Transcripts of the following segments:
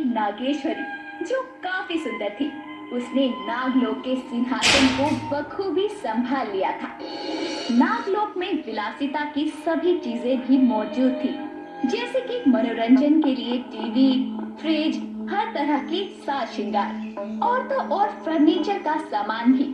नागेश्वरी जो काफी सुंदर थी, उसने नागलोक के सिंहासन को बखूबी संभाल लिया था। नागलोक में विलासिता की सभी चीजें भी मौजूद थी, जैसे कि मनोरंजन के लिए टीवी, फ्रिज, हर तरह की साज श्रृंगार और तो और फर्नीचर का सामान भी।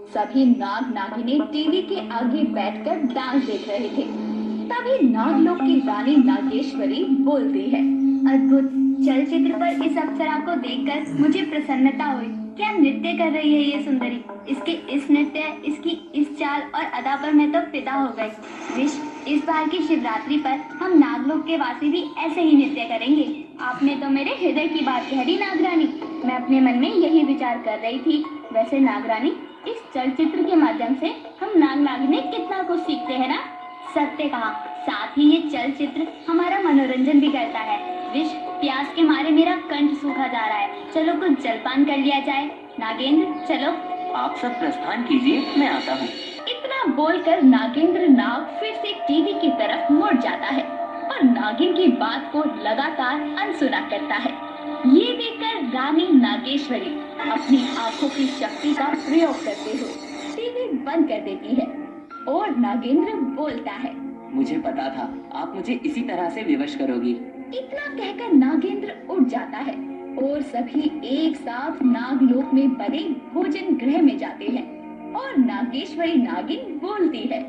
सभी नाग नागिनें टीवी के आगे बैठकर डांस देख रहे थे। तभी नागलोक की रानी नागेश्वरी बोलती है, अद्भुत। चलचित्र पर इस अप्सरा को देखकर मुझे प्रसन्नता हुई। क्या नृत्य कर रही है ये सुंदरी। इसके इस नृत्य, इसकी इस चाल और अदा पर मैं तो फिदा हो गई। विश, इस बार की शिवरात्रि पर हम नागलोक के वासी भी ऐसे ही नृत्य करेंगे। आपने तो मेरे हृदय की बात कह दी नागरानी। मैं अपने मन में यही विचार कर रही थी। वैसे नागरानी, इस चलचित्र के माध्यम से हम नाग नागिनें कितना कुछ सीखते हैं ना। सत्य कहा। साथ ही ये चलचित्र हमारा मनोरंजन भी करता है। विश, प्यास के मारे मेरा कंठ सूखा जा रहा है। चलो कुछ जलपान कर लिया जाए। नागेंद्र, चलो। आप सब प्रस्थान कीजिए, मैं आता हूँ। इतना बोलकर नागेंद्र नाग फिर से टीवी की तरफ मुड़ जाता है और नागिन की बात को लगातार अनसुना करता है। ये देखकर रानी नागेश्वरी अपनी आंखों की शक्ति का प्रयोग करते हुए टीवी बंद कर देती है और नागेंद्र बोलता है, मुझे पता था आप मुझे इसी तरह से विवश करोगी। इतना कहकर नागेंद्र उठ जाता है और सभी एक साथ नागलोक में बने भोजन गृह में जाते हैं और नागेश्वरी नागिन बोलती है,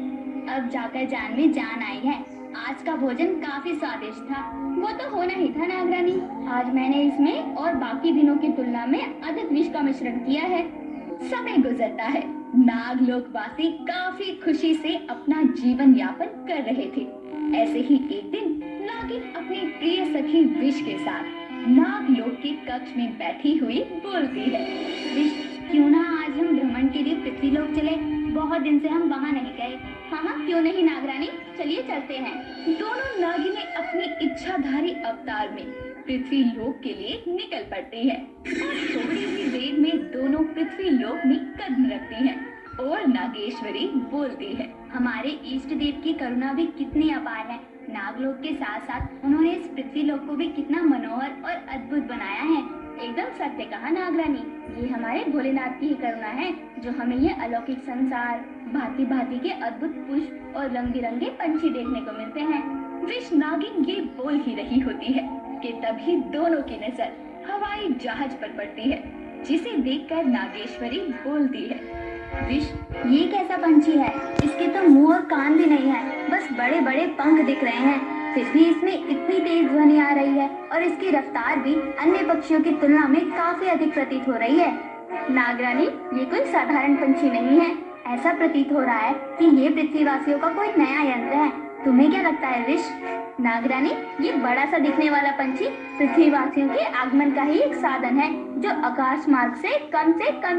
अब जाकर जान में जान आई है। आज का भोजन काफी स्वादिष्ट था। वो तो होना ही था नागरानी। आज मैंने इसमें और बाकी दिनों की तुलना में अधिक विष का मिश्रण किया है। समय गुजरता है। नागलोकवासी काफी खुशी से अपना जीवन यापन कर रहे थे। ऐसे ही एक दिन नागिन अपनी प्रिय सखी विश के साथ नागलोक के कक्ष में बैठी हुई बोलती है, विश, क्यों ना आज हम भ्रमण के लिए पृथ्वीलोक चले। बहुत दिन से हम वहाँ नहीं गए। हाँ, क्यों नहीं नागरानी, चलिए चलते हैं। दोनों नागिनें अपनी इच्छाधारी अवतार में पृथ्वी लोक के लिए निकल पड़ती है और थोड़ी ही देर में दोनों पृथ्वी लोक में कदम रखती हैं और नागेश्वरी बोलती है, हमारे इष्ट देव की करुणा भी कितनी अपार है। नागलोक के साथ साथ उन्होंने इस पृथ्वी लोक को भी कितना मनोहर और अद्भुत बनाया है। एकदम सत्य कहा नागरानी। ये हमारे भोलेनाथ की ही करुणा है जो हमें ये अलौकिक संसार, भांति भांति के अद्भुत पुष्प और रंग बिरंगे पंछी देखने को मिलते हैं। विष नागिन ये बोल ही रही होती है कि तभी दोनों की नजर हवाई जहाज पर पड़ती है, जिसे देखकर नागेश्वरी बोलती है, विश, ये कैसा पंछी है। इसके तो मुंह और कान भी नहीं है, बस बड़े बड़े पंख दिख रहे हैं। फिर भी इसमें इतनी तेज ध्वनि आ रही है और इसकी रफ्तार भी अन्य पक्षियों की तुलना में काफी अधिक प्रतीत हो रही है। नागरानी, ये कोई साधारण पंछी नहीं है। ऐसा प्रतीत हो रहा है कि ये पृथ्वीवासियों का कोई नया यंत्र है। तुम्हें क्या लगता है विश? नागरानी, ये बड़ा सा दिखने वाला पंछी पृथ्वीवासियों के आगमन का ही एक साधन है जो आकाश मार्ग से कम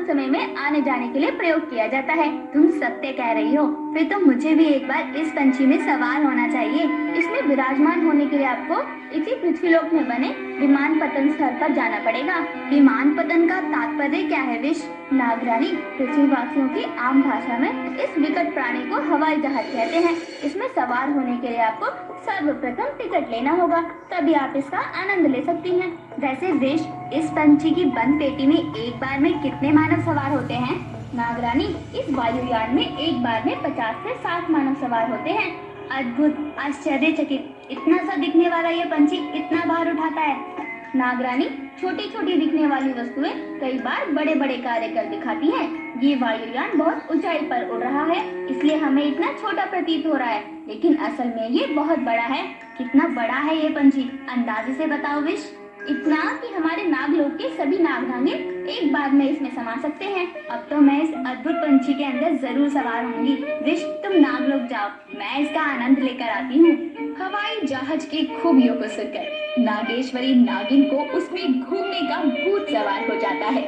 समय में आने जाने के लिए प्रयोग किया जाता है। तुम सत्य कह रही हो। फिर तो मुझे भी एक बार इस पंछी में सवार होना चाहिए। इसमें विराजमान होने के लिए आपको इसी पृथ्वीलोक में बने विमान पतन स्थल पर जाना पड़ेगा। विमान पतन का तात्पर्य क्या है विश? नागरानी, पृथ्वीवासियों की आम भाषा में इस विकट प्राणी को हवाई जहाज कहते हैं। इसमें सवार होने के लिए आपको सर्वप्रथम टिकट लेना होगा, तभी आप इसका आनंद ले सकती हैं। वैसे विश, इस पंछी की बंद पेटी में एक बार में कितने मानव सवार होते हैं? नागरानी, इस वायुयान में एक बार में 50 से 60 मानव सवार होते हैं। अद्भुत, आश्चर्यचकित। इतना सा दिखने वाला ये पंछी इतना भार उठाता है। नागरानी, छोटी छोटी दिखने वाली वस्तुएं कई बार बड़े बड़े कार्य कर दिखाती हैं। ये वायुयान बहुत ऊंचाई पर उड़ रहा है, इसलिए हमें इतना छोटा प्रतीत हो रहा है, लेकिन असल में ये बहुत बड़ा है। कितना बड़ा है ये पंछी, अंदाजे से बताओ विश? इतना कि हमारे नागलोक के सभी नागरानी एक बार में इसमें समा सकते हैं। अब तो मैं इस अद्भुत पंछी के अंदर जरूर सवार होंगी। विश, तुम नागलोक जाओ, मैं इसका आनंद लेकर आती हूँ। हवाई जहाज की खूबियों को सुनकर नागेश्वरी नागिन को उसमें घूमने का भूत सवार हो जाता है।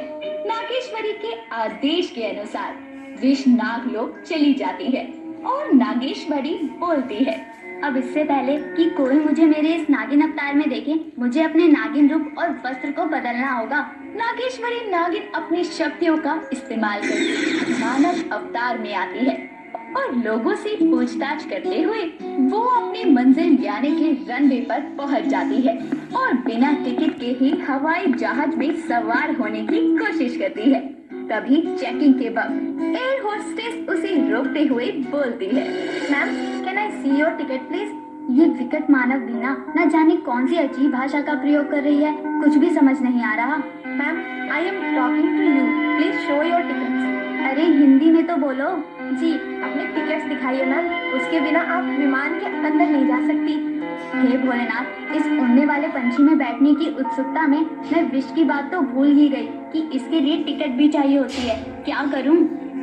नागेश्वरी के आदेश के अनुसार विश नागलोक चली जाती है और नागेश्वरी बोलती है, अब इससे पहले कि कोई मुझे मेरे इस नागिन अवतार में देखे, मुझे अपने नागिन रूप और वस्त्र को बदलना होगा। नागेश्वरी नागिन अपनी शक्तियों का इस्तेमाल करके मानव अवतार में आती है और लोगों से पूछताछ करते हुए वो अपनी मंजिल यानी कि रनवे पर पहुंच जाती है और बिना टिकट के ही हवाई जहाज में सवार होने की कोशिश करती है। तभी चेकिंग के वक्त एयर होस्टेस उसे रोकते हुए बोलती है, ma'am can I see your ticket please. ये विकट मानव वीणा न जाने कौन सी अजीब भाषा का प्रयोग कर रही है, कुछ भी समझ नहीं आ रहा। Ma'am I am talking to you, please show your tickets. अरे हिंदी में तो बोलो। जी अपने टिकट्स दिखाइए मैम, उसके बिना आप विमान के अंदर नहीं जा सकती। हे भोलेनाथ, इस उड़ने वाले पंछी में बैठने की उत्सुकता में मैं विश की बात तो भूल ही गई कि इसके लिए टिकट भी चाहिए होती है। क्या करूं?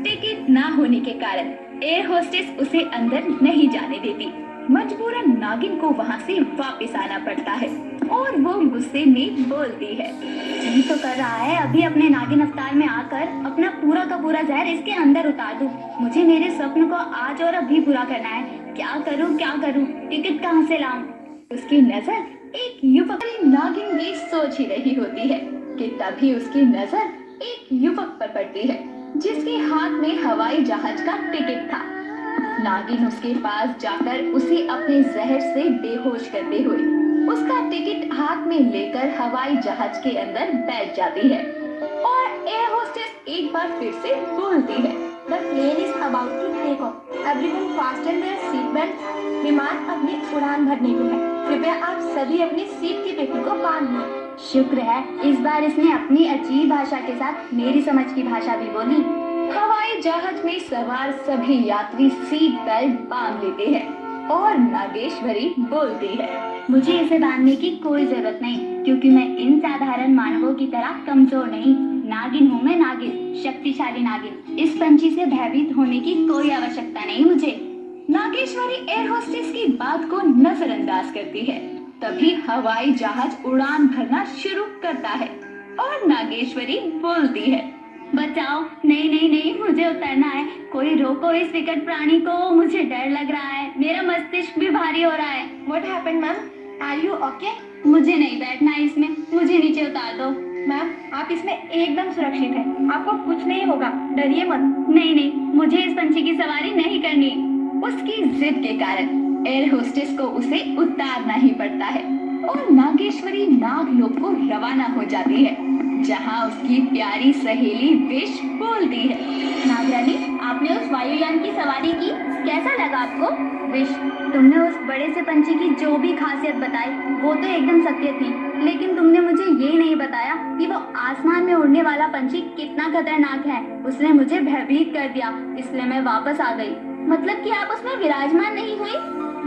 टिकट ना होने के कारण एयर होस्टेस उसे अंदर नहीं जाने देती। मजबूरन नागिन को वहाँ से वापस आना पड़ता है और वो गुस्से में बोलती है, जी तो कर रहा है अभी अपने नागिन अवतार में आकर अपना पूरा का पूरा जहर इसके अंदर उतार दूं। मुझे मेरे स्वप्न को आज और अभी पूरा करना है। क्या करूं, टिकट कहाँ से लाऊं? उसकी नजर एक युवक नागिन भी सोच ही रही होती है कि तभी उसकी नजर एक युवक पर पड़ती है जिसके हाथ में हवाई जहाज का टिकट था। नागिन उसके पास जाकर उसे अपने जहर से बेहोश करते हुए उसका टिकट हाथ में लेकर हवाई जहाज के अंदर बैठ जाती है और एयर होस्टेस एक बार फिर से बोलती है, The plane is about to take off. Everyone fasten their seat belts. विमान अपनी उड़ान भरने को है, कृपया आप सभी अपनी सीट की पेटी को बांध लें। शुक्र है इस बार इसने अपनी अजीब भाषा के साथ मेरी समझ की भाषा भी बोली। हवाई जहाज में सवार सभी यात्री सीट बेल्ट बांध लेते हैं और नागेश्वरी बोलती है, मुझे इसे बांधने की कोई जरूरत नहीं क्योंकि मैं इन साधारण मानवों की तरह कमजोर नहीं, नागिन हूँ मैं, नागिन, शक्तिशाली नागिन। इस पंछी से भयभीत होने की कोई आवश्यकता नहीं मुझे। नागेश्वरी एयर होस्टेस की बात को नजरअंदाज करती है। तभी हवाई जहाज उड़ान भरना शुरू करता है और नागेश्वरी बोलती है, बचाओ, नहीं, मुझे उतरना है, कोई रोको इस विकट प्राणी को, मुझे डर लग रहा है, मेरा मस्तिष्क भी भारी हो रहा है। What happened, ma'am? Are you okay? मुझे नहीं बैठना है इसमें, मुझे नीचे उतार दो। मैम आप इसमें एकदम सुरक्षित हैं, आपको कुछ नहीं होगा, डरिए मत। नहीं, मुझे इस पंछी की सवारी नहीं करनी। उसकी जिद के कारण एयर होस्टेस को उसे उतारना ही पड़ता है और नागेश्वरी नागलोक को रवाना हो जाती है जहाँ उसकी प्यारी सहेली विश बोलती है, नागरानी आपने उस वायुयान की सवारी की, कैसा लगा आपको? विश, तुमने उस बड़े से पंछी की जो भी खासियत बताई वो तो एकदम सत्य थी, लेकिन तुमने मुझे ये नहीं बताया कि वो आसमान में उड़ने वाला पंछी कितना खतरनाक है। उसने मुझे भयभीत कर दिया, इसलिए मैं वापस आ गई। मतलब कि आप उसमें विराजमान नहीं हुई?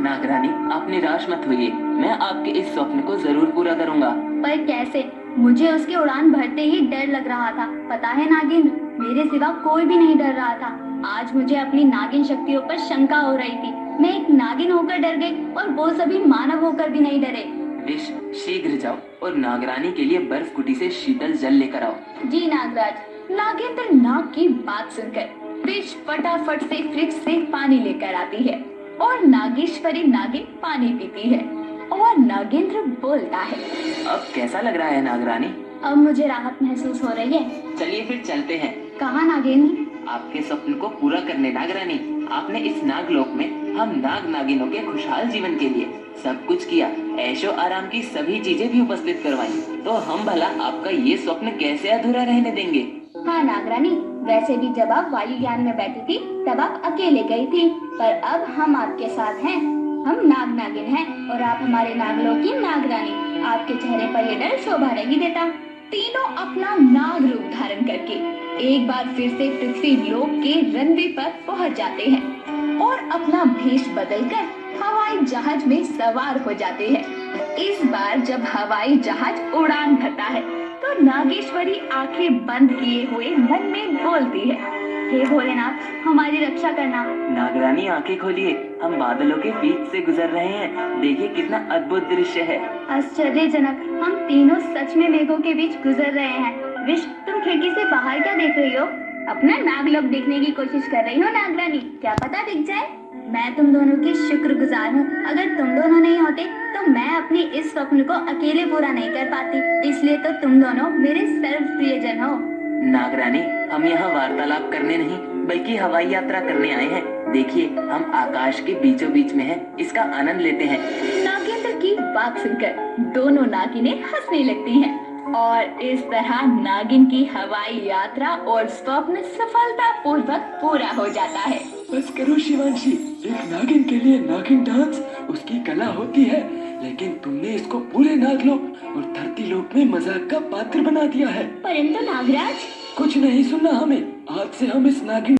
नागरानी आप निराश मत होइए, मैं आपके इस स्वप्न को जरूर पूरा करूंगा। पर कैसे? मुझे उसकी उड़ान भरते ही डर लग रहा था, पता है नागिन, मेरे सिवा कोई भी नहीं डर रहा था। आज मुझे अपनी नागिन शक्तियों पर शंका हो रही थी। मैं एक नागिन होकर डर गई और वो सभी मानव होकर भी नहीं डरे। विश, शीघ्र जाओ और नागरानी के लिए बर्फ कुटी से शीतल जल लेकर आओ। जी नागराज। नागेंद्र नाग की बात सुनकर विश फटाफट से फ्रिज से पानी लेकर आती है और नागेश्वरी नागिन पानी पीती है और नागेंद्र बोलता है, अब कैसा लग रहा है नागरानी? अब मुझे राहत महसूस हो रही है। चलिए फिर चलते हैं। कहाँ नागेंद्र? आपके स्वप्न को पूरा करने नागरानी। आपने इस नागलोक में हम नाग नागिनों के खुशहाल जीवन के लिए सब कुछ किया, ऐशो आराम की सभी चीजें भी उपस्थित करवाई, तो हम भला आपका ये स्वप्न कैसे अधूरा रहने देंगे? हाँ नागरानी, वैसे भी जब आप वायुयान में बैठी थी तब आप अकेले गई थी, पर अब हम आपके साथ हैं। हम नाग नागिन हैं और आप हमारे नागलोक की नागरानी। आपके चेहरे पर ये डर शोभा नहीं देता। तीनों अपना नाग रूप धारण करके एक बार फिर से पृथ्वी लोक के रनवे पर पहुंच जाते हैं और अपना भेष बदलकर हवाई जहाज में सवार हो जाते हैं। इस बार जब हवाई जहाज उड़ान भरता है तो नागेश्वरी आंखें बंद किए हुए मन में बोलती है, हे भोलेनाथ हमारी रक्षा करना। नागरानी आंखें खोलिए, हम बादलों के बीच से गुजर रहे हैं, देखिए कितना अद्भुत दृश्य है। आश्चर्यजनक, हम तीनों सच में मेघों के बीच गुजर रहे हैं। विश, तुम खिड़की से बाहर क्या देख रही हो? अपना नागलोक देखने की कोशिश कर रही हो नागरानी, क्या पता दिख जाए। मैं तुम दोनों की शुक्रगुजार हूँ, अगर तुम दोनों नहीं होते तो मैं अपनी इस स्वप्न को अकेले पूरा नहीं कर पाती, इसलिए तो तुम दोनों मेरे सर्वप्रियजन हो। नागरानी, हम यहाँ वार्तालाप करने नहीं बल्कि हवाई यात्रा करने आए हैं। देखिए, हम आकाश के बीचों बीच में हैं, इसका आनंद लेते हैं। नागेंद्र की बात सुनकर दोनों नागिनें हंसने लगती हैं और इस तरह नागिन की हवाई यात्रा और स्वप्न सफलतापूर्वक पूरा हो जाता है। बस करो शिवांशी, एक नागिन के लिए नागिन डांस उसकी कला होती है, लेकिन तुमने इसको पूरे नागलोक और धरती लोक में मजाक का पात्र बना दिया है। परंतु नागराज, कुछ नहीं सुनना हमें। आज से हम इस नागिन